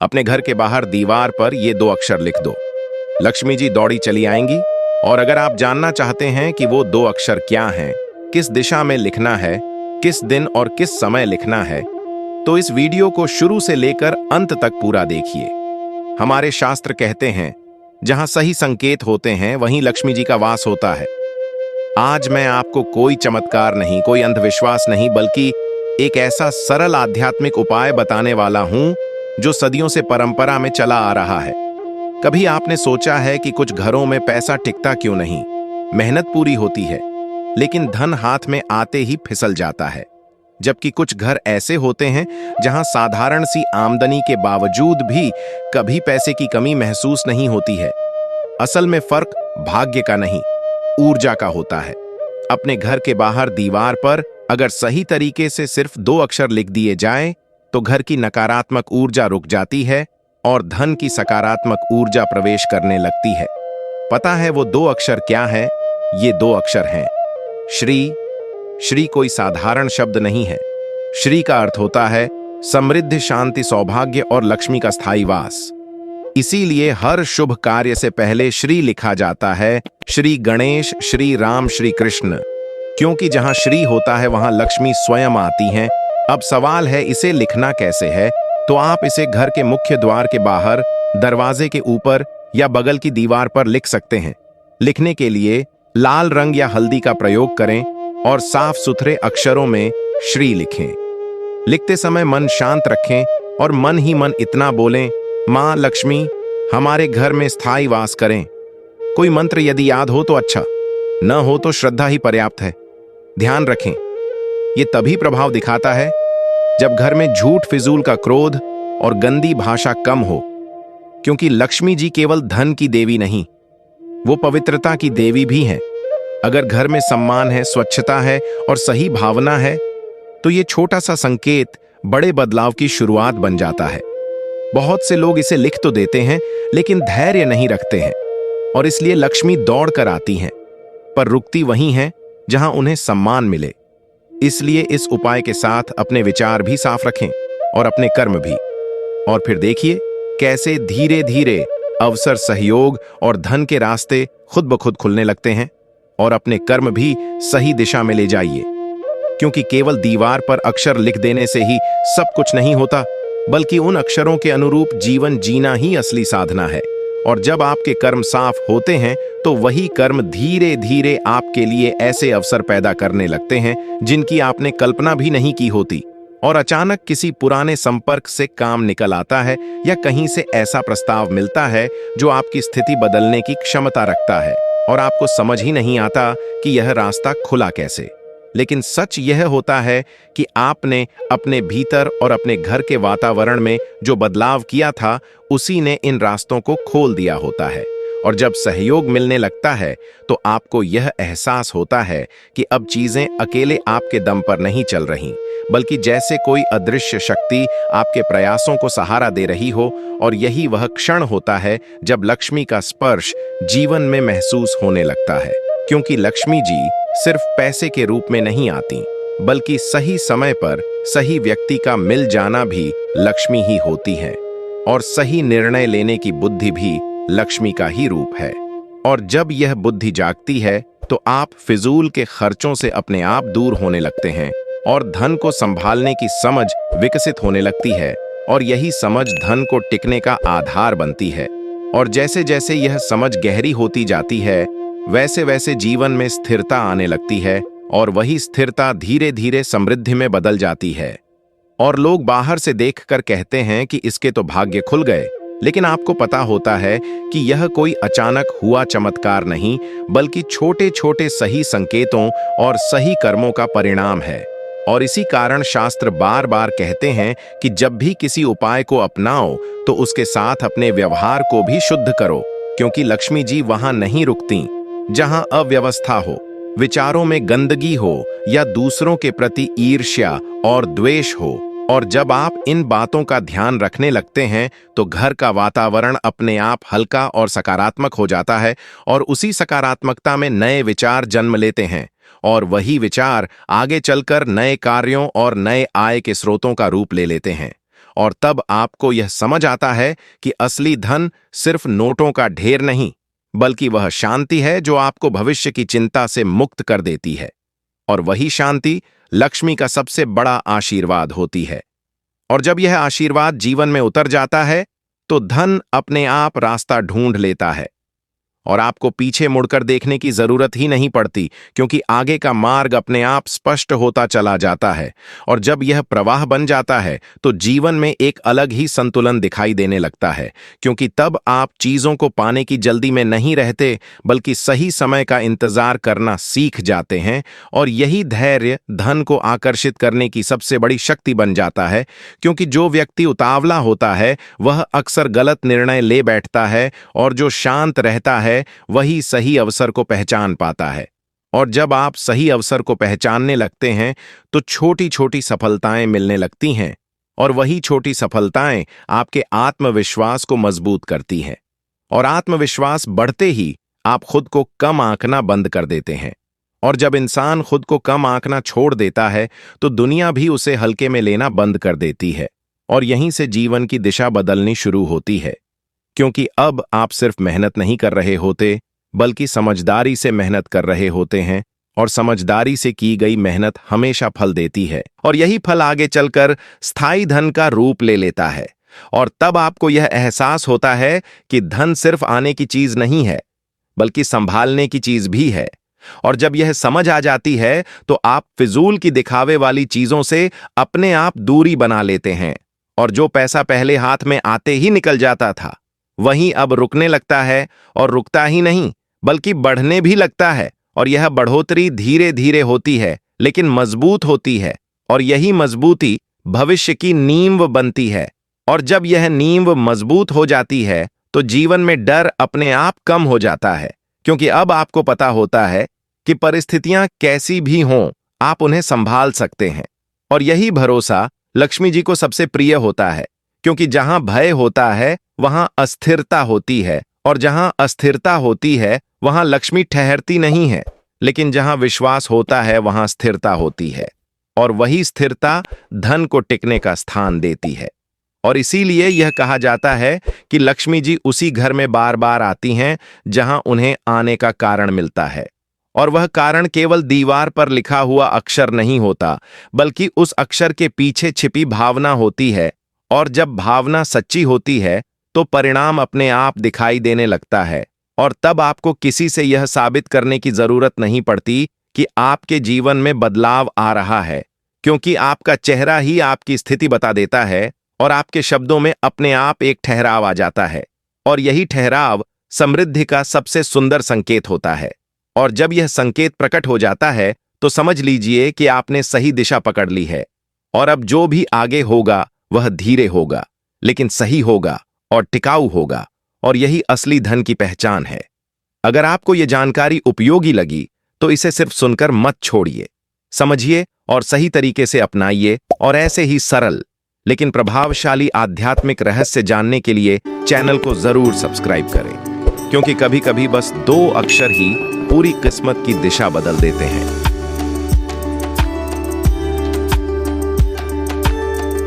अपने घर के बाहर दीवार पर ये दो अक्षर लिख दो। लक्ष्मी जी दौड़ी चली आएंगी। और अगर आप जानना चाहते हैं कि वो दो अक्षर क्या हैं, किस दिशा में लिखना है, किस दिन और किस समय लिखना है, तो इस वीडियो को शुरू से लेकर अंत तक पूरा देखिए। हमारे शास्त्र कहते हैं, जहां सही संकेत होते हैं वहीं लक्ष्मी जी का वास होता है। आज मैं आपको कोई चमत्कार नहीं, कोई अंधविश्वास नहीं, बल्कि एक ऐसा सरल आध्यात्मिक उपाय बताने वाला हूं जो सदियों से परंपरा में चला आ रहा है। कभी आपने सोचा है कि कुछ घरों में पैसा टिकता क्यों नहीं? मेहनत पूरी होती है, लेकिन धन हाथ में आते ही फिसल जाता है। जबकि कुछ घर ऐसे होते हैं जहां साधारण सी आमदनी के बावजूद भी कभी पैसे की कमी महसूस नहीं होती है। असल में फर्क भाग्य का नहीं, ऊर्जा का होता है। अपने घर के बाहर दीवार पर अगर सही तरीके से सिर्फ दो अक्षर लिख दिए जाएं, तो घर की नकारात्मक ऊर्जा रुक जाती है और धन की सकारात्मक ऊर्जा प्रवेश करने लगती है। पता है वो दो अक्षर क्या है? ये दो अक्षर हैं श्री। श्री कोई साधारण शब्द नहीं है। श्री का अर्थ होता है समृद्धि, शांति, सौभाग्य और लक्ष्मी का स्थायी वास। इसीलिए हर शुभ कार्य से पहले श्री लिखा जाता है। श्री गणेश, श्री राम, श्री कृष्ण। क्योंकि जहां श्री होता है वहां लक्ष्मी स्वयं आती हैं। अब सवाल है, इसे लिखना कैसे है? तो आप इसे घर के मुख्य द्वार के बाहर, दरवाजे के ऊपर या बगल की दीवार पर लिख सकते हैं। लिखने के लिए लाल रंग या हल्दी का प्रयोग करें और साफ सुथरे अक्षरों में श्री लिखें। लिखते समय मन शांत रखें और मन ही मन इतना बोलें, मां लक्ष्मी हमारे घर में स्थायी वास करें। कोई मंत्र यदि याद हो तो अच्छा, न हो तो श्रद्धा ही पर्याप्त है। ध्यान रखें, ये तभी प्रभाव दिखाता है जब घर में झूठ, फिजूल का क्रोध और गंदी भाषा कम हो। क्योंकि लक्ष्मी जी केवल धन की देवी नहीं, वो पवित्रता की देवी भी हैं। अगर घर में सम्मान है, स्वच्छता है और सही भावना है, तो ये छोटा सा संकेत बड़े बदलाव की शुरुआत बन जाता है। बहुत से लोग इसे लिख तो देते हैं, लेकिन धैर्य नहीं रखते हैं और इसलिए लक्ष्मी दौड़ कर आती हैं, पर रुकती वहीं हैं जहां उन्हें सम्मान मिले। इसलिए इस उपाय के साथ अपने विचार भी साफ रखें और अपने कर्म भी, और फिर देखिए कैसे धीरे धीरे अवसर, सहयोग और धन के रास्ते खुद ब खुद खुलने लगते हैं। और अपने कर्म भी सही दिशा में ले जाइए, क्योंकि केवल दीवार पर अक्षर लिख देने से ही सब कुछ नहीं होता, बल्कि उन अक्षरों के अनुरूप जीवन जीना ही असली साधना है। और जब आपके कर्म साफ होते हैं तो वही कर्म धीरे धीरे आपके लिए ऐसे अवसर पैदा करने लगते हैं जिनकी आपने कल्पना भी नहीं की होती। और अचानक किसी पुराने संपर्क से काम निकल आता है या कहीं से ऐसा प्रस्ताव मिलता है जो आपकी स्थिति बदलने की क्षमता रखता है और आपको समझ ही नहीं आता कि यह रास्ता खुला कैसे। लेकिन सच यह होता है कि आपने अपने भीतर और अपने घर के वातावरण में जो बदलाव किया था, उसी ने इन रास्तों को खोल दिया होता है। और जब सहयोग मिलने लगता है तो आपको यह एहसास होता है कि अब चीजें अकेले आपके दम पर नहीं चल रही, बल्कि जैसे कोई अदृश्य शक्ति आपके प्रयासों को सहारा दे रही हो। और यही वह क्षण होता है जब लक्ष्मी का स्पर्श जीवन में महसूस होने लगता है। क्योंकि लक्ष्मी जी सिर्फ पैसे के रूप में नहीं आती, बल्कि सही समय पर सही व्यक्ति का मिल जाना भी लक्ष्मी ही होती है। और सही निर्णय लेने की बुद्धि भी लक्ष्मी का ही रूप है। और जब यह बुद्धि जागती है तो आप फिजूल के खर्चों से अपने आप दूर होने लगते हैं और धन को संभालने की समझ विकसित होने लगती है। और यही समझ धन को टिकने का आधार बनती है। और जैसे जैसे यह समझ गहरी होती जाती है, वैसे वैसे जीवन में स्थिरता आने लगती है और वही स्थिरता धीरे धीरे समृद्धि में बदल जाती है। और लोग बाहर से देखकर कहते हैं कि इसके तो भाग्य खुल गए, लेकिन आपको पता होता है कि यह कोई अचानक हुआ चमत्कार नहीं, बल्कि छोटे छोटे सही संकेतों और सही कर्मों का परिणाम है। और इसी कारण शास्त्र बार बार कहते हैं कि जब भी किसी उपाय को अपनाओ तो उसके साथ अपने व्यवहार को भी शुद्ध करो, क्योंकि लक्ष्मी जी वहां नहीं रुकती जहां अव्यवस्था हो, विचारों में गंदगी हो या दूसरों के प्रति ईर्ष्या और द्वेष हो। और जब आप इन बातों का ध्यान रखने लगते हैं तो घर का वातावरण अपने आप हल्का और सकारात्मक हो जाता है और उसी सकारात्मकता में नए विचार जन्म लेते हैं और वही विचार आगे चलकर नए कार्यों और नए आय के स्रोतों का रूप ले लेते हैं। और तब आपको यह समझ आता है कि असली धन सिर्फ नोटों का ढेर नहीं, बल्कि वह शांति है जो आपको भविष्य की चिंता से मुक्त कर देती है। और वही शांति लक्ष्मी का सबसे बड़ा आशीर्वाद होती है। और जब यह आशीर्वाद जीवन में उतर जाता है तो धन अपने आप रास्ता ढूंढ लेता है और आपको पीछे मुड़कर देखने की जरूरत ही नहीं पड़ती, क्योंकि आगे का मार्ग अपने आप स्पष्ट होता चला जाता है। और जब यह प्रवाह बन जाता है तो जीवन में एक अलग ही संतुलन दिखाई देने लगता है, क्योंकि तब आप चीजों को पाने की जल्दी में नहीं रहते, बल्कि सही समय का इंतजार करना सीख जाते हैं। और यही धैर्य धन को आकर्षित करने की सबसे बड़ी शक्ति बन जाता है, क्योंकि जो व्यक्ति उतावला होता है वह अक्सर गलत निर्णय ले बैठता है, और जो शांत रहता है वही सही अवसर को पहचान पाता है। और जब आप सही अवसर को पहचानने लगते हैं तो छोटी छोटी सफलताएं मिलने लगती हैं, और वही छोटी सफलताएं आपके आत्मविश्वास को मजबूत करती हैं। और आत्मविश्वास बढ़ते ही आप खुद को कम आंकना बंद कर देते हैं। और जब इंसान खुद को कम आंकना छोड़ देता है तो दुनिया भी उसे हल्के में लेना बंद कर देती है, और यहीं से जीवन की दिशा बदलनी शुरू होती है। क्योंकि अब आप सिर्फ मेहनत नहीं कर रहे होते, बल्कि समझदारी से मेहनत कर रहे होते हैं, और समझदारी से की गई मेहनत हमेशा फल देती है, और यही फल आगे चलकर स्थायी धन का रूप ले लेता है। और तब आपको यह एहसास होता है कि धन सिर्फ आने की चीज नहीं है, बल्कि संभालने की चीज भी है। और जब यह समझ आ जाती है तो आप फिजूल की दिखावे वाली चीजों से अपने आप दूरी बना लेते हैं, और जो पैसा पहले हाथ में आते ही निकल जाता था वहीं अब रुकने लगता है, और रुकता ही नहीं बल्कि बढ़ने भी लगता है। और यह बढ़ोतरी धीरे धीरे होती है, लेकिन मजबूत होती है, और यही मजबूती भविष्य की नींव बनती है। और जब यह नींव मजबूत हो जाती है तो जीवन में डर अपने आप कम हो जाता है, क्योंकि अब आपको पता होता है कि परिस्थितियां कैसी भी हों आप उन्हें संभाल सकते हैं। और यही भरोसा लक्ष्मी जी को सबसे प्रिय होता है, क्योंकि जहां भय होता है वहां अस्थिरता होती है, और जहां अस्थिरता होती है वहां लक्ष्मी ठहरती नहीं है, लेकिन जहां विश्वास होता है वहां स्थिरता होती है, और वही स्थिरता धन को टिकने का स्थान देती है। और इसीलिए यह कहा जाता है कि लक्ष्मी जी उसी घर में बार बार आती हैं जहां उन्हें आने का कारण मिलता है। और वह कारण केवल दीवार पर लिखा हुआ अक्षर नहीं होता, बल्कि उस अक्षर के पीछे छिपी भावना होती है। और जब भावना सच्ची होती है तो परिणाम अपने आप दिखाई देने लगता है, और तब आपको किसी से यह साबित करने की जरूरत नहीं पड़ती कि आपके जीवन में बदलाव आ रहा है, क्योंकि आपका चेहरा ही आपकी स्थिति बता देता है, और आपके शब्दों में अपने आप एक ठहराव आ जाता है। और यही ठहराव समृद्धि का सबसे सुंदर संकेत होता है। और जब यह संकेत प्रकट हो जाता है तो समझ लीजिए कि आपने सही दिशा पकड़ ली है, और अब जो भी आगे होगा वह धीरे होगा, लेकिन सही होगा और टिकाऊ होगा। और यही असली धन की पहचान है। अगर आपको यह जानकारी उपयोगी लगी तो इसे सिर्फ सुनकर मत छोड़िए, समझिए और सही तरीके से अपनाइए। और ऐसे ही सरल लेकिन प्रभावशाली आध्यात्मिक रहस्य जानने के लिए चैनल को जरूर सब्सक्राइब करें, क्योंकि कभी कभी बस 2 अक्षर ही पूरी किस्मत की दिशा बदल देते हैं।